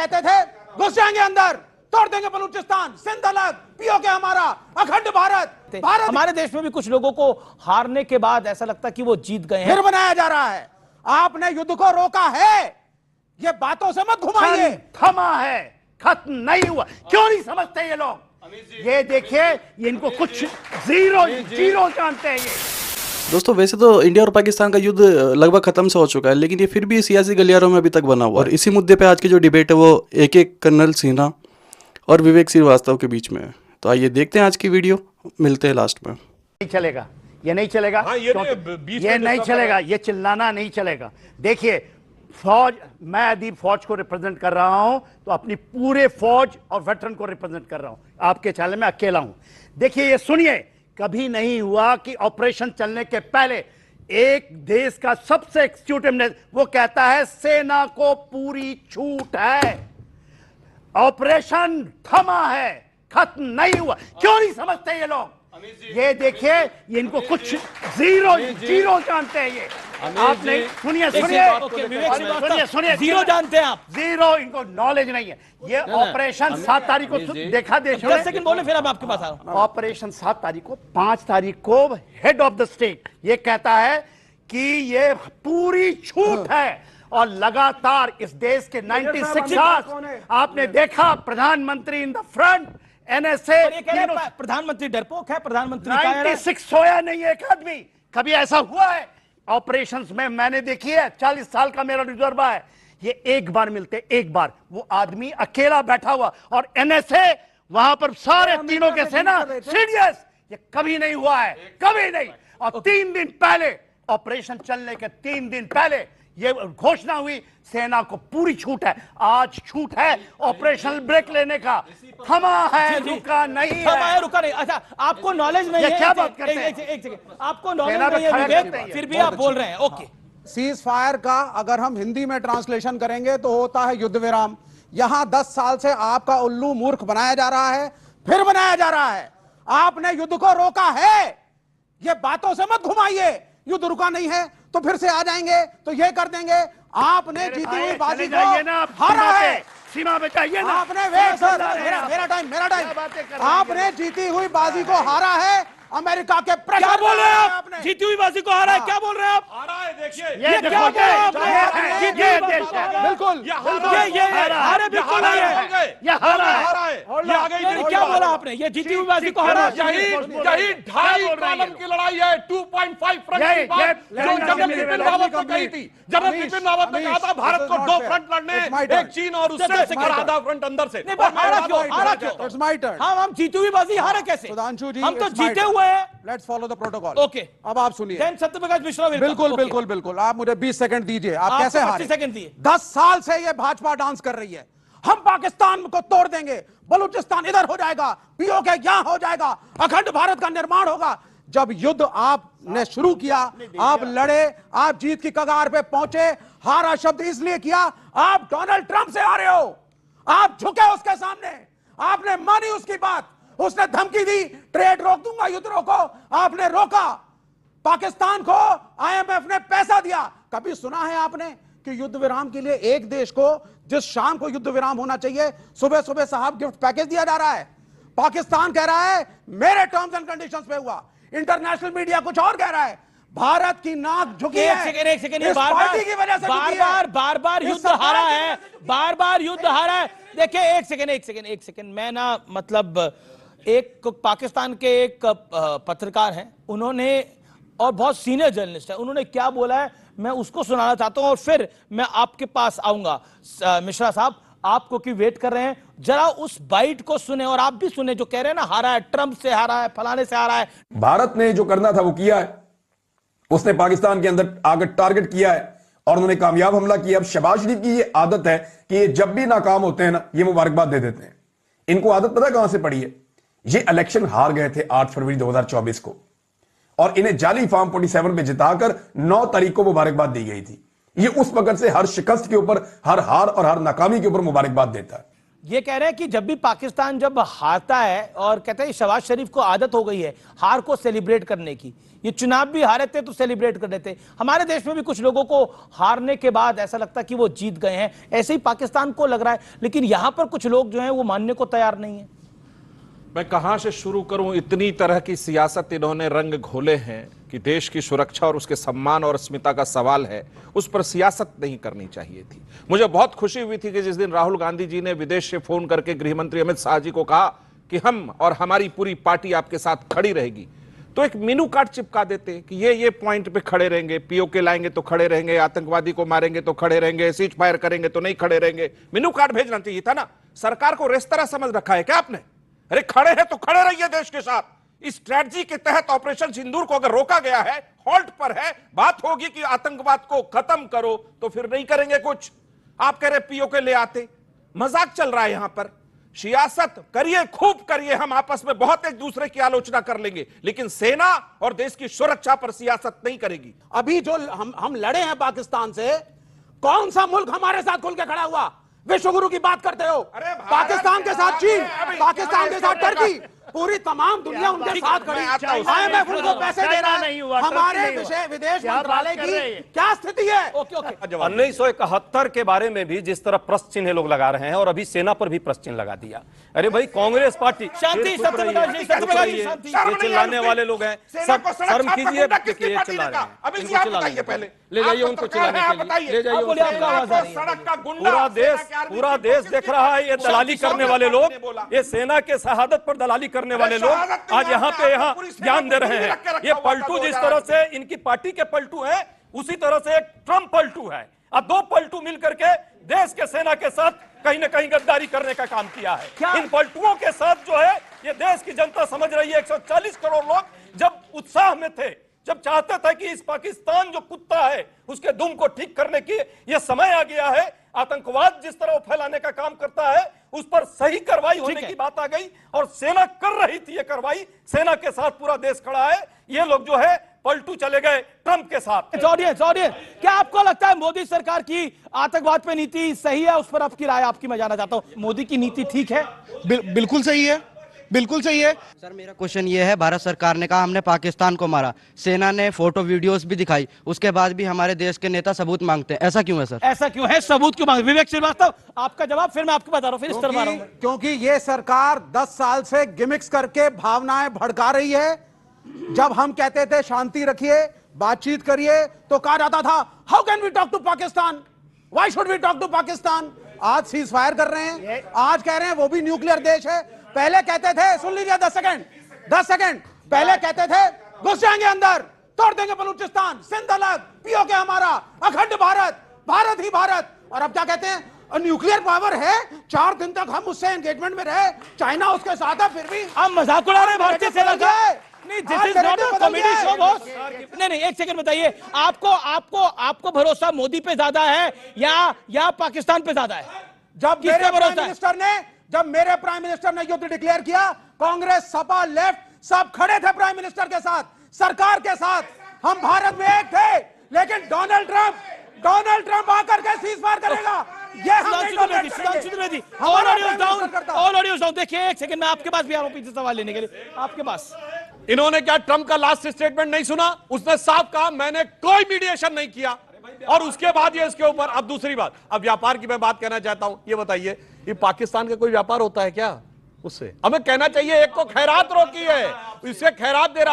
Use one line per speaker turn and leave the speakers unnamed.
कहते थे घुस जाएंगे अंदर, तोड़ देंगे बलूचिस्तान, सिंध अलग, पीओके हमारा, अखंड भारत।
हमारे देश में भी कुछ लोगों को हारने के बाद ऐसा लगता कि वो जीत गए हैं।
फिर बनाया जा रहा है। आपने युद्ध को रोका है, ये बातों से मत घुमाइए।
थमा है, खत्म नहीं हुआ। क्यों नहीं समझते ये लोग? ये देखिए, इनको कुछ जीरो जानते हैं ये।
दोस्तों वैसे तो इंडिया और पाकिस्तान का युद्ध लगभग खत्म सा हो चुका है, लेकिन ये फिर भी सियासी गलियारों में अभी तक बना हुआ है। और इसी मुद्दे पे आज की जो डिबेट है वो एक कर्नल सिन्हा और विवेक श्रीवास्तव के बीच में है। तो आइए देखते हैं आज की वीडियो, मिलते हैं लास्ट में।
नहीं चलेगा, ये नहीं चलेगा। ये नहीं चलेगा, ये चिल्लाना नहीं चलेगा। देखिए फौज, मैं यदि फौज को रिप्रेजेंट कर रहा हूं तो अपनी पूरे फौज और वेटरन को रिप्रेजेंट कर रहा हूं। आपके चैनल में अकेला हूं। देखिए, ये सुनिए, कभी नहीं हुआ कि ऑपरेशन चलने के पहले एक देश का सबसे एग्जीक्यूटिव वो कहता है सेना को पूरी छूट है, ऑपरेशन थमा है, खत्म नहीं हुआ। क्यों नहीं समझते ये लोग? ये देखिए, ये इनको कुछ जीरो जानते हैं ये। आपने सुनिए
जीरो जानते हैं आप,
जीरो, इनको नॉलेज नहीं है। ये ऑपरेशन 7 तारीख को देखा देश में।
10 सेकंड बोले फिर अब आपके पास आ रहा हूं।
ऑपरेशन 7 तारीख को, 5 तारीख को हेड ऑफ द स्टेट ये कहता है कि ये पूरी छूट है। और लगातार इस देश के 96 साल आपने देखा, प्रधानमंत्री इन द फ्रंट, एनएसए।
प्रधानमंत्री डरपोक है, प्रधानमंत्री
96 सोया नहीं है एक आदमी। कभी ऐसा हुआ है ऑपरेशंस में? मैंने देखी है, 40 साल का मेरा रिजर्वा है। ये एक बार मिलते, एक बार वो आदमी अकेला बैठा हुआ, और एनएसए वहां पर सारे तीनों के सेना सीरियस। ये कभी नहीं हुआ है, कभी नहीं। और 3 दिन पहले, ऑपरेशन चलने के 3 दिन पहले ये घोषणा हुई, सेना को पूरी छूट है। आज छूट है ऑपरेशनल ब्रेक लेने का। थमा है, रुका नहीं है।
रुका नहीं। अच्छा, आपको नॉलेज नहीं है?
क्या बात करते हैं?
एक सेकंड, आपको नॉलेज नहीं है विवेक, फिर भी आप बोल रहे हैं। ओके,
सीज फायर का अगर हम हिंदी में ट्रांसलेशन करेंगे तो होता है युद्ध विराम। यहां 10 साल से आपका उल्लू मूर्ख बनाया जा रहा है, फिर बनाया जा रहा है। आपने युद्ध को रोका है, ये बातों से मत घुमाइए। युद्ध रुका नहीं है तो फिर से आ जाएंगे तो ये कर देंगे। आपने जीती हुई बाजी को हारा है।
सीमा पे चाहिए ना
आपने, मेरा टाइम। आपने जीती हुई बाजी को हारा है अमेरिका के प्रेशर।
क्या बोल रहे हैं आप? जीती हुई बाजी को हारा है, क्या बोल रहे हैं आप?
हारा है, देखिए
ये क्या बोल रहे हैं आप?
बिल्कुल
ये हारे बिल्कुल नहीं है,
ये हारा है।
ये आगे
क्या बोला आपने? ये जीती हुई बाजी को हारा।
यही 2.5 कॉलम की लड़ाई है, 2.5 फ्रंट की बात जो जनरल बिपिन रावत ने कही थी। जनरल बिपिन रावत ने कहा था भारत को 2 फ्रंट लड़ने, एक चीन और उससे और आधा फ्रंट अंदर से।
हारा क्यों? हम जीती हुई बाजी हारे कैसे?
सुधांशु जी,
हम तो जीते हुए हैं।
Let's follow the protocol.
Okay,
अब आप सुनिए।
सत्यप्रकाश मिश्रा,
बिल्कुल। आप मुझे 20 सेकंड दीजिए। आप कैसे हारे?
25 सेकंड दिए।
10 साल से ये भाजपा डांस कर रही है, हम पाकिस्तान को तोड़ देंगे, बलूचिस्तान इधर हो जाएगा, पीओके यहां हो जाएगा, अखंड भारत का निर्माण होगा। जब युद्ध आपने शुरू किया, आप लड़े, आप जीत की कगार पे पहुंचे। हारा शब्द इसलिए किया, आप डोनाल्ड ट्रंप से हारे हो। आप झुके उसके सामने, आपने मानी उसकी बात। उसने धमकी दी, ट्रेड रोक दूंगा, युद्ध रोको, आपने रोका। पाकिस्तान को आईएमएफ ने पैसा दिया। कभी सुना है आपने कि युद्ध विराम के लिए एक देश को, जिस शाम को युद्ध विराम होना चाहिए, सुबह सुबह साहब गिफ्ट पैकेज दिया जा रहा है? पाकिस्तान कह रहा है मेरे टर्म्स एंड कंडीशंस पे हुआ, इंटरनेशनल मीडिया कुछ और कह रहा है। भारत की नाक झुकी है।
एक सेकंड, बार-बार युद्ध हारा है, बार-बार युद्ध हारा है। देखिए, एक सेकंड, मैं ना, मतलब एक पाकिस्तान के एक पत्रकार हैं, उन्होंने, और बहुत सीनियर जर्नलिस्ट है, उन्होंने क्या बोला है मैं उसको सुनाना चाहता हूं और फिर मैं आपके पास आऊंगा। मिश्रा साहब, आपको की वेट कर रहे हैं, जरा उस बाइट को सुने और आप भी सुने जो कह रहे हैं ना, हारा है, ट्रंप से हारा है, फलाने से हारा है।
भारत ने जो करना था वो किया है। उसने पाकिस्तान के अंदर आकर टारगेट किया है और उन्होंने कामयाब हमला किया। अब शहबाज शरीफ की ये आदत है कि ये जब भी नाकाम होते हैं ना, ये मुबारकबाद दे देते हैं। इनको आदत पता कहां से पड़ी है? ये इलेक्शन हार गए थे 8 फरवरी 2024 को, और इन्हें जाली फॉर्म 47 में जिताकर 9 तारीख को मुबारकबाद दी गई थी। ये उस वक्त से हर शिकस्त के ऊपर, हर हार और हर नाकामी के ऊपर मुबारकबाद देता है।
ये कह रहे हैं कि जब भी पाकिस्तान जब हारता है और कहते हैं शहबाज शरीफ को आदत हो गई है हार को सेलिब्रेट करने की, ये चुनाव भी हारे थे तो सेलिब्रेट कर रहे थे। हमारे देश में भी कुछ लोगों को हारने के बाद ऐसा लगता है कि वो जीत गए हैं, ऐसे ही पाकिस्तान को लग रहा है, लेकिन यहां पर कुछ लोग जो हैं वो मानने को तैयार नहीं है।
मैं कहां से शुरू करूं, इतनी तरह की सियासत इन्होंने रंग घोले हैं कि देश की सुरक्षा और उसके सम्मान और अस्मिता का सवाल है, उस पर सियासत नहीं करनी चाहिए थी। मुझे बहुत खुशी हुई थी कि जिस दिन राहुल गांधी जी ने विदेश से फोन करके गृह मंत्री अमित शाह जी को कहा कि हम और हमारी पूरी पार्टी आपके साथ खड़ी रहेगी, तो एक मेनू कार्ड चिपका देते कि ये पॉइंट पे खड़े रहेंगे, पीओके लाएंगे तो खड़े रहेंगे, आतंकवादी को मारेंगे तो खड़े रहेंगे, सीज फायर करेंगे तो नहीं खड़े रहेंगे। मेनू कार्ड भेजना चाहिए था ना। सरकार को रेस्तरा समझ रखा है क्या आपने? अरे खड़े हैं तो खड़े रहिए देश के साथ। इस स्ट्रेटजी के तहत ऑपरेशन सिंदूर को अगर रोका गया है, हॉल्ट पर है, बात होगी कि आतंकवाद को खत्म करो, तो फिर नहीं करेंगे कुछ। आप कह रहे पीओके ले आते, मजाक चल रहा है यहां पर। सियासत करिए, खूब करिए, हम आपस में बहुत एक दूसरे की आलोचना कर लेंगे, लेकिन सेना और देश की सुरक्षा पर सियासत नहीं करेगी।
अभी जो हम लड़े हैं पाकिस्तान से, कौन सा मुल्क हमारे साथ खुल के खड़ा हुआ? विश्व गुरु की बात करते हो। पाकिस्तान के साथ चीन, पाकिस्तान के साथ टर्की, पूरी तमाम दुनिया उनके साथ खड़ी। IMF उनको पैसे दे रहा है। हमारे विदेश मंत्रालय की क्या स्थिति है?
1971 के बारे में भी जिस तरह प्रश्न चिन्ह लोग लगा रहे हैं, और अभी सेना पर भी प्रश्न चिन्ह लगा दिया। अरे भाई, कांग्रेस पार्टी
शांति,
ये चिल्लाने वाले लोग हैं, सब शर्म कीजिए, चिल्ला रहे हैं।
पहले
ले जाइए उनको चिल्लाने के लिए, ले जाइए। पूरा देश देख रहा है, ये दलाली करने वाले लोग, ये सेना के शहादत पर दलाली करने वाले लोग आज यहाँ ज्ञान दे रहे हैं। ये पलटू जिस तरह से इनकी पार्टी के पलटू हैं, उसी तरह से एक ट्रम्प पलटू है। अब दो पलटू मिलकर के देश के सेना के साथ कहीं ना कहीं गद्दारी करने का काम किया है। इन पलटुओं के साथ जो है ये देश की जनता समझ रही है। 140 करोड़ लोग जब उत्साह में थे, जब चाहते थे कि इस पाकिस्तान जो कुत्ता है उसके दुम को ठीक करने की ये समय आ गया है। आतंकवाद जिस तरह फैलाने का काम करता है उस पर सही कार्रवाई होने की बात आ गई, और सेना कर रही थी ये कार्रवाई। सेना के साथ पूरा देश खड़ा है। ये लोग जो है पलटू चले गए ट्रंप के साथ।
ऑडियंस, क्या आपको लगता है मोदी सरकार की आतंकवाद पे नीति सही है? उस पर आपकी राय आपकी मैं जानना चाहता हूं। मोदी की नीति ठीक है?
बिल्कुल सही है, बिल्कुल सही है।
सर, मेरा क्वेश्चन ये है, भारत सरकार ने कहा हमने पाकिस्तान को मारा, सेना ने फोटो वीडियोस भी दिखाई, उसके बाद भी हमारे देश के नेता सबूत मांगते हैं, ऐसा क्यों है सर?
ऐसा क्यों है? सबूत क्यों मांगते? विवेक श्रीवास्तव, आपका जवाब, फिर मैं आपको बता रहा हूं, फिर इस तरह
क्योंकि ये सरकार 10 साल से गिमिक्स करके भावनाएं भड़का रही है। जब हम कहते थे शांति रखिए, बातचीत करिए, तो कहा जाता था how can we talk to Pakistan, why should we talk to Pakistan. आज सीज फायर कर रहे हैं, आज कह रहे हैं वो भी न्यूक्लियर देश है। पहले कहते थे, सुन लीजिए 10 सेकंड, पहले कहते थे घुस जाएंगे अंदर, तोड़ देंगे बलूचिस्तान, सिंध अलग, पीओके हमारा, अखंड भारत, भारत ही भारत। और अब क्या कहते हैं? न्यूक्लियर पावर है, 4 दिन तक हम उससे एंगेजमेंट में रहे, चाइना उसके साथ है, फिर भी
हम मजाक उड़ा रहे हैं भारतीय सेना का। नहीं, this is not a comedy show boss. नहीं, एक सेकंड बताइए, आपको भरोसा मोदी पे ज्यादा है या पाकिस्तान पे ज्यादा है?
जब मेरे प्राइम मिनिस्टर ने युद्ध डिक्लेयर किया, कांग्रेस, सपा, लेफ्ट सब खड़े थे प्राइम मिनिस्टर के साथ, सरकार के साथ। हम भारत में एक थे, लेकिन डोनाल्ड ट्रंप आकर के सीज फायर करेगा, ये हम नहीं टॉलरेट करेंगे।
All audios down. देखिए, एक सेकंड, मैं आपके पास भी आ रहा हूं पीछे सवाल लेने के लिए, आपके पास।
इन्होंने क्या ट्रंप का लास्ट स्टेटमेंट नहीं सुना? उसने साफ कहा मैंने कोई मीडिएशन नहीं किया, और उसके बाद ये इसके ऊपर। अब दूसरी बात, अब व्यापार की मैं बात कहना चाहता हूं। ये बताइए, ये पाकिस्तान का कोई व्यापार होता है क्या उससे? हमें कहना चाहिए एक को खैरात रोकी है, इससे खैरात दे रहा